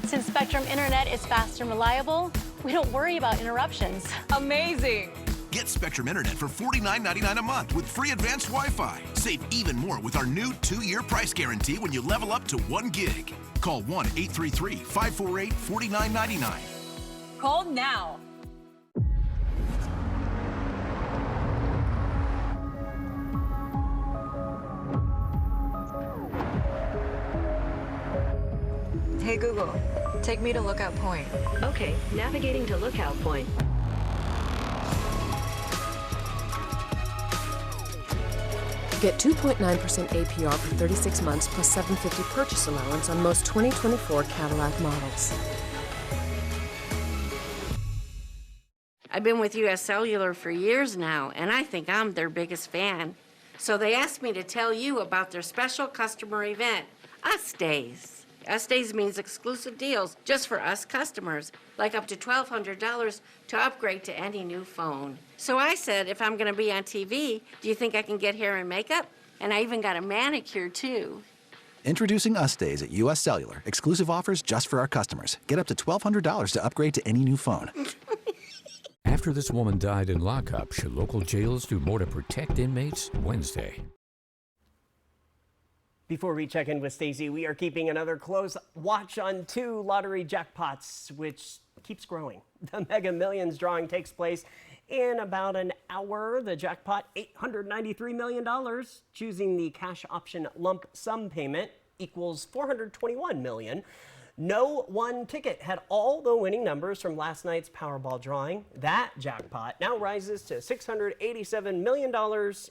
Since Spectrum Internet is fast and reliable, we don't worry about interruptions. Amazing! Get Spectrum Internet for $49.99 a month with free advanced Wi-Fi. Save even more with our new 2-year price guarantee when you level up to 1 gig. Call 1-833-548-4999. Call now. Hey Google, take me to Lookout Point. Okay, navigating to Lookout Point. Get 2.9% APR for 36 months plus $750 purchase allowance on most 2024 Cadillac models. I've been with US Cellular for years now, and I think I'm their biggest fan. So they asked me to tell you about their special customer event, Us Days. Us Days means exclusive deals just for us customers, like up to $1,200 to upgrade to any new phone. So I said, if I'm gonna be on TV, do you think I can get hair and makeup? And I even got a manicure too. Introducing Us Days at US Cellular. Exclusive offers just for our customers. Get up to $1,200 to upgrade to any new phone. After this woman died in lockup, should local jails do more to protect inmates? Wednesday. Before we check in with Stacy, we are keeping another close watch on 2 lottery jackpots, which keeps growing. The Mega Millions drawing takes place in about an hour. The jackpot, $893 million. Choosing the cash option lump sum payment equals $421 million. No one ticket had all the winning numbers from last night's Powerball drawing. That jackpot now rises to $687 million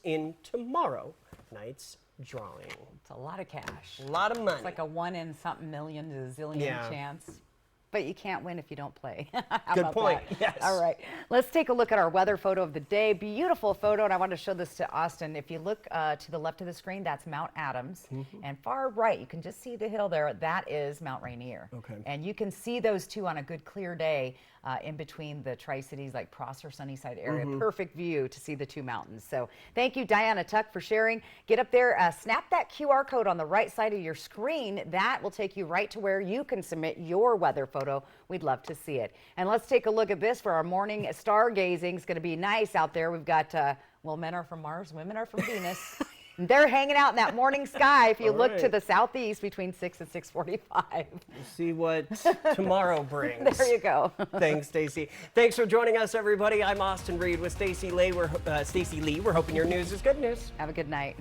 in tomorrow night's drawing. It's a lot of cash. A lot of money. It's like a 1 in something million to a zillion chance. But you can't win if you don't play. How Good about point. that? Yes. All right. Let's take a look at our weather photo of the day. Beautiful photo, and I want to show this to Austin. If you look to the left of the screen, that's Mount Adams. And far right, you can just see the hill there. That is Mount Rainier. Okay. And you can see those two on a good clear day in between the Tri-Cities, like Prosser, Sunnyside area. Perfect view to see the 2 mountains. So thank you, Diana Tuck, for sharing. Get up there, snap that QR code on the right side of your screen. That will take you right to where you can submit your weather photo. We'd love to see it. And let's take a look at this for our morning stargazing. It's going to be nice out there. We've got, well, men are from Mars, women are from Venus. They're hanging out in that morning sky if you look to the southeast between 6 and 6:45. We'll see what tomorrow brings. There you go. Thanks, Stacy. Thanks for joining us, everybody. I'm Austin Reed with Stacy Lee. We're hoping your news is good news. Have a good night.